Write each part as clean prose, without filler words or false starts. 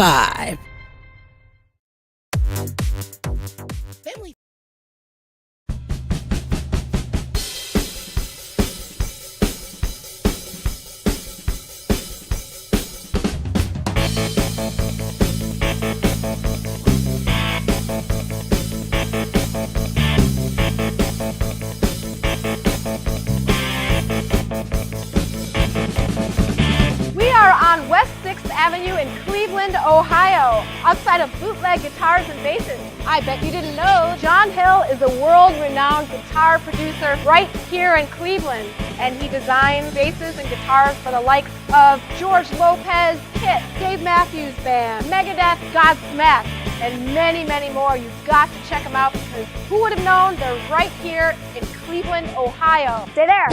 5. Family. On West 6th Avenue in Cleveland, Ohio, outside of Bootleg Guitars and Basses. I bet you didn't know, John Hill is a world-renowned guitar producer right here in Cleveland, and he designs basses and guitars for the likes of George Lopez, Kiss, Dave Matthews Band, Megadeth, Godsmack, and many, many more. You've got to check them out because who would have known they're right here in Cleveland, Ohio. Stay there.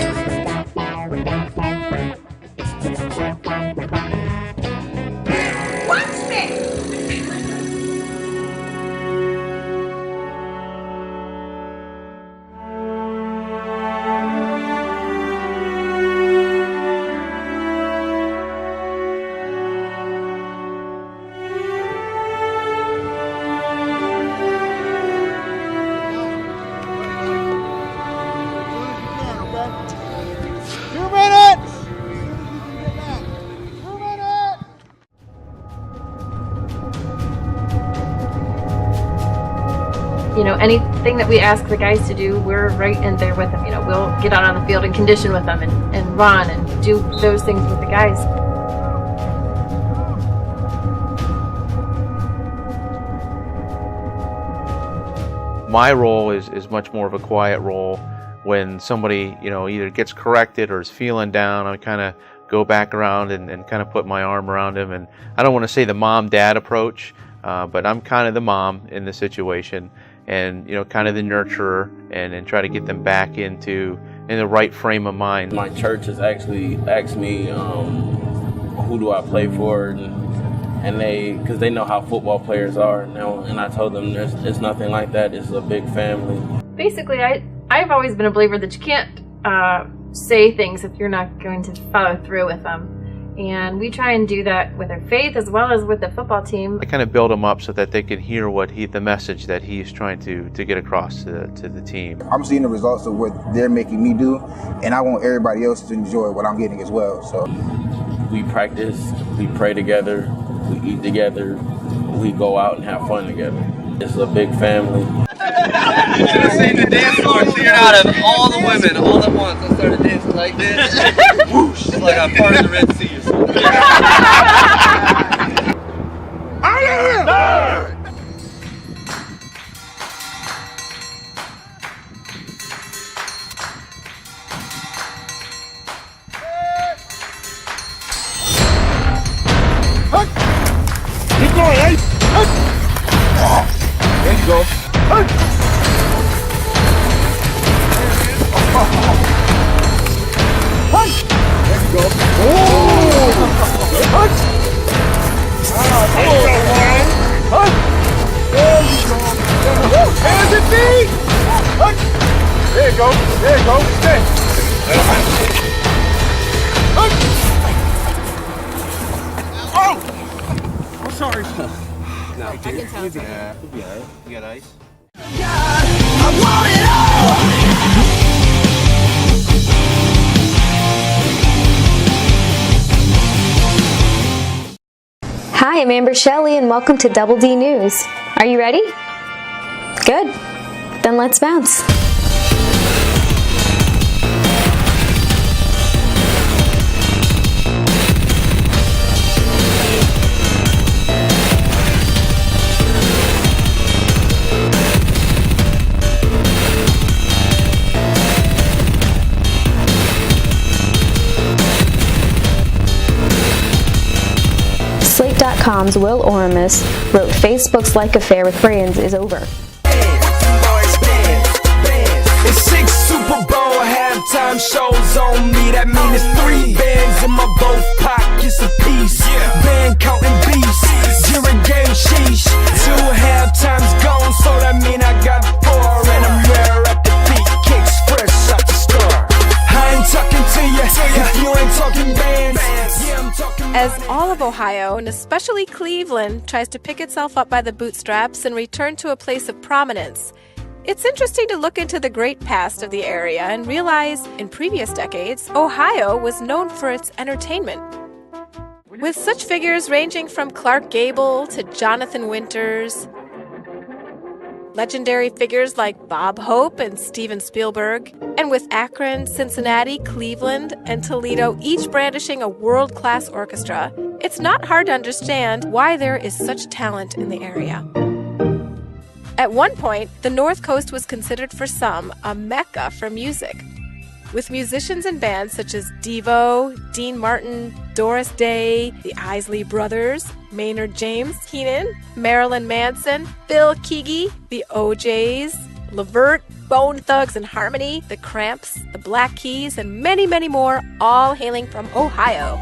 Watch me! You know, anything that we ask the guys to do, we're right in there with them. You know, we'll get out on the field and condition with them and run and do those things with the guys. My role is much more of a quiet role. When somebody, you know, either gets corrected or is feeling down, I kind of go back around and kind of put my arm around him. And I don't want to say the mom-dad approach, but I'm kind of the mom in the situation. And, you know, kind of the nurturer and try to get them back in the right frame of mind. My church has actually asked me, who do I play for, and because they know how football players are now, and I told them it's nothing like that. It's a big family. Basically, I've always been a believer that you can't say things if you're not going to follow through with them. And we try and do that with our faith as well as with the football team. I kind of build them up so that they can hear the message that he's trying to get across to the team. I'm seeing the results of what they're making me do, and I want everybody else to enjoy what I'm getting as well. So we practice, we pray together, we eat together, we go out and have fun together. It's a big family. You should have seen the dance floor cleared out of all the women all at once. I started dancing like this. Whoosh! It's like I parted the Red Sea or something. I am! Keep going, eh? There you go. There you go. Hands and feet. There you go. There you go. Stay. Oh! I'm sorry. No, I can tell. Yeah, we'll be alright. You got ice? I want it all! Hi, I'm Amber Shelley and welcome to Double D News. Are you ready? Good. Then let's bounce. Slate.com's Will Oramus wrote Facebook's like affair with brands is over. It's 6 Super Bowl halftime shows on me. That means it's 3 bands in my both pockets apiece. Band counting beats, 0 game sheesh. 2 halftimes gone, so that mean I got 4. And I'm rare at the feet, kicks fresh out the store. I ain't talking to you if you ain't talking bands. Yeah, I'm talking. As all of Ohio, and especially Cleveland, tries to pick itself up by the bootstraps and return to a place of prominence, it's interesting to look into the great past of the area and realize in previous decades, Ohio was known for its entertainment. With such figures ranging from Clark Gable to Jonathan Winters, legendary figures like Bob Hope and Steven Spielberg, and with Akron, Cincinnati, Cleveland, and Toledo each brandishing a world-class orchestra, it's not hard to understand why there is such talent in the area. At one point, the North Coast was considered for some a mecca for music, with musicians and bands such as Devo, Dean Martin, Doris Day, the Isley Brothers, Maynard James Keenan, Marilyn Manson, Bill Keegy, the O'Jays, Levert, Bone Thugs and Harmony, the Cramps, the Black Keys, and many, many more, all hailing from Ohio.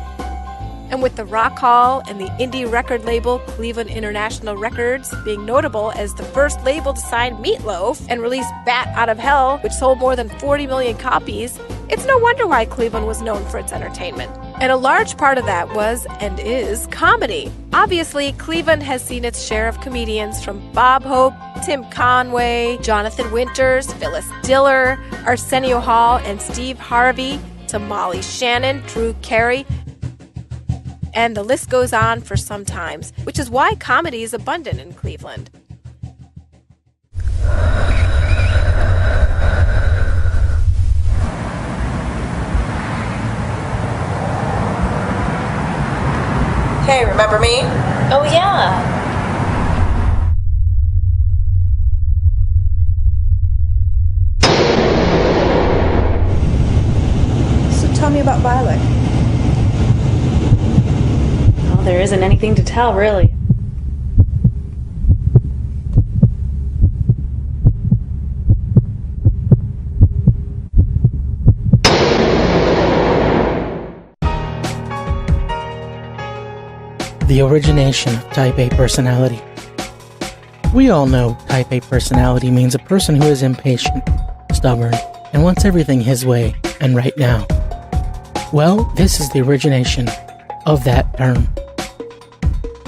And with the Rock Hall and the indie record label Cleveland International Records being notable as the first label to sign Meatloaf and release Bat Out of Hell, which sold more than 40 million copies, it's no wonder why Cleveland was known for its entertainment. And a large part of that was, and is, comedy. Obviously, Cleveland has seen its share of comedians from Bob Hope, Tim Conway, Jonathan Winters, Phyllis Diller, Arsenio Hall, and Steve Harvey, to Molly Shannon, Drew Carey, and the list goes on for some times, which is why comedy is abundant in Cleveland. Hey, remember me? Oh, yeah. So tell me about Violet. Well, there isn't anything to tell, really. The origination of Type A personality. We all know Type A personality means a person who is impatient, stubborn, and wants everything his way and right now. Well, this is the origination of that term.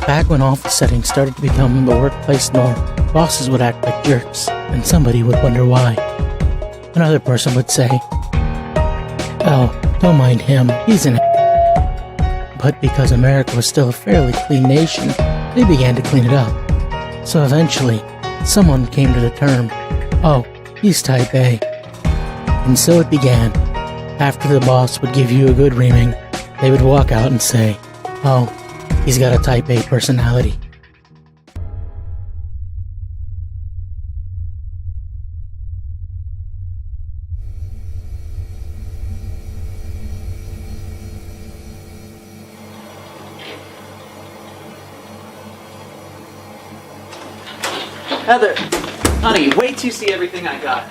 Back when office settings started to become the workplace norm, bosses would act like jerks, and somebody would wonder why. Another person would say, "Oh, don't mind him, he's an But because America was still a fairly clean nation, they began to clean it up. So eventually, someone came to the term, "Oh, he's Type A." And so it began. After the boss would give you a good reaming, they would walk out and say, "Oh, he's got a Type A personality." Heather, honey, wait till you see everything I got.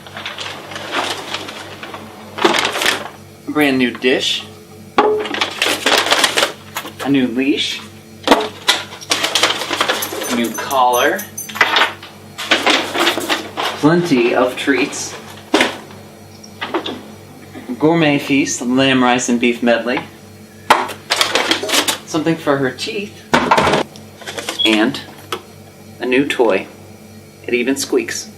A brand new dish. A new leash. A new collar. Plenty of treats. A gourmet feast, lamb, rice, and beef medley. Something for her teeth. And a new toy. It even squeaks.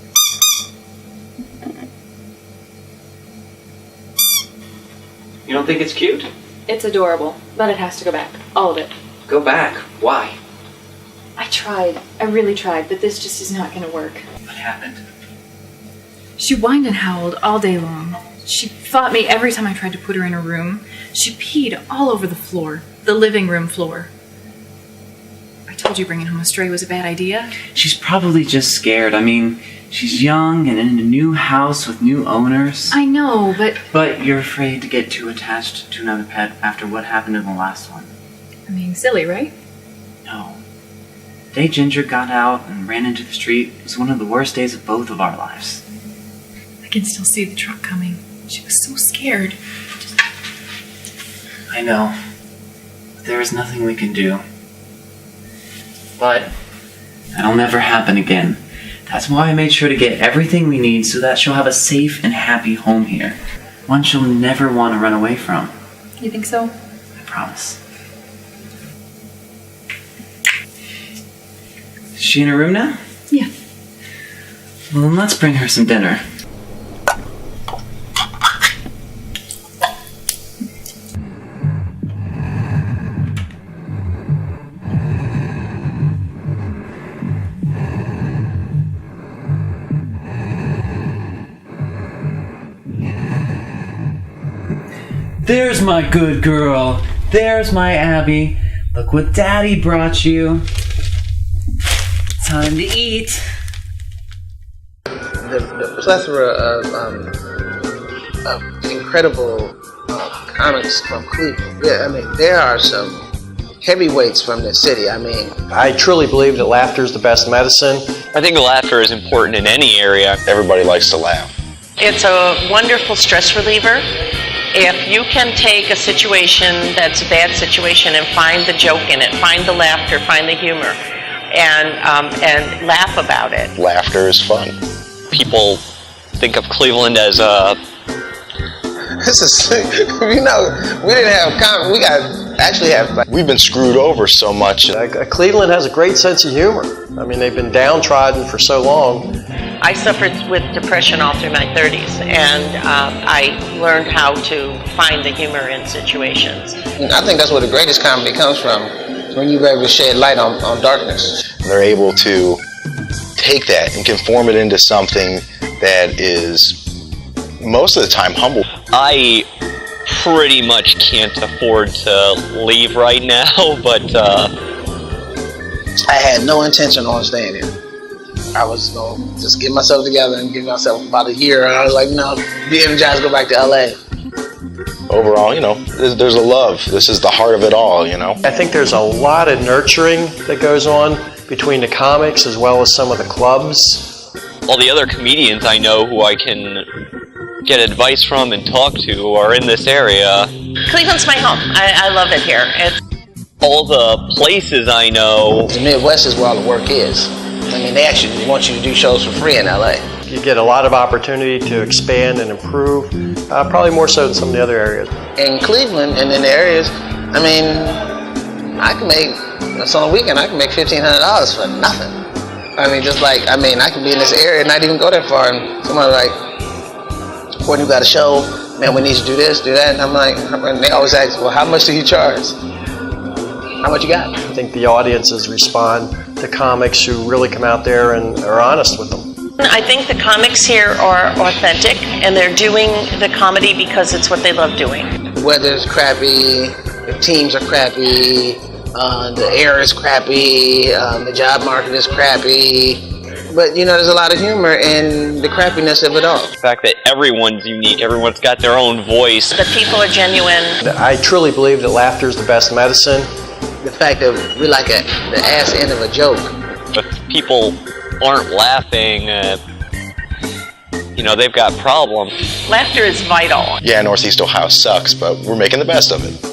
You don't think it's cute? It's adorable, but it has to go back. All of it. Go back. Why? I tried. I really tried, but this just is not going to work. What happened? She whined and howled all day long. She fought me every time I tried to put her in her room. She peed all over the floor, the living room floor. I told you bringing home a stray was a bad idea. She's probably just scared. I mean, she's young and in a new house with new owners. I know, but... But you're afraid to get too attached to another pet after what happened in the last one. I mean, silly, right? No. The day Ginger got out and ran into the street was one of the worst days of both of our lives. I can still see the truck coming. She was so scared. I know. But there is nothing we can do. But that'll never happen again. That's why I made sure to get everything we need so that she'll have a safe and happy home here. One she'll never want to run away from. You think so? I promise. she in her room now? Yeah. Well, then let's bring her some dinner. There's my good girl. There's my Abby. Look what Daddy brought you. Time to eat. The plethora of incredible comics from Cleveland. Yeah, I mean, there are some heavyweights from the city. I mean, I truly believe that laughter is the best medicine. I think laughter is important in any area. Everybody likes to laugh. It's a wonderful stress reliever. If you can take a situation that's a bad situation and find the joke in it, find the laughter, find the humor, and laugh about it. Laughter is fun. People think of Cleveland as a... This is, you know, we didn't have we've been screwed over so much. Cleveland has a great sense of humor. I mean, they've been downtrodden for so long. I suffered with depression all through my 30s, and I learned how to find the humor in situations. I think that's where the greatest comedy comes from, when you're able to shed light on darkness. They're able to take that and conform it into something that is, most of the time, humble. I pretty much can't afford to leave right now, but I had no intention on staying here. I was going to just get myself together and give myself about a year. And I was like, no, be energized, go back to LA. Overall, you know, there's a love. This is the heart of it all, you know. I think there's a lot of nurturing that goes on between the comics as well as some of the clubs. All the other comedians I know who I can get advice from and talk to are in this area. Cleveland's my home. I love it here. All the places I know. The Midwest is where all the work is. I mean, they actually want you to do shows for free in LA. You get a lot of opportunity to expand and improve, probably more so than some of the other areas. In Cleveland and in the areas, I mean, I can make, so on a weekend, I can make $1,500 for nothing. I mean, just like, I mean, I can be in this area and not even go that far, and someone like, Courtney, you got a show, man, we need to do this, do that, and I'm like, and they always ask, well, how much do you charge? How much you got? I think the audiences respond to comics who really come out there and are honest with them. I think the comics here are authentic, and they're doing the comedy because it's what they love doing. The weather's crappy, the teams are crappy, the air is crappy, the job market is crappy. But, you know, there's a lot of humor in the crappiness of it all. The fact that everyone's unique, everyone's got their own voice. The people are genuine. I truly believe that laughter is the best medicine. The fact that we're like the ass end of a joke. If people aren't laughing, you know, they've got problems. Laughter is vital. Yeah, Northeast Ohio sucks, but we're making the best of it.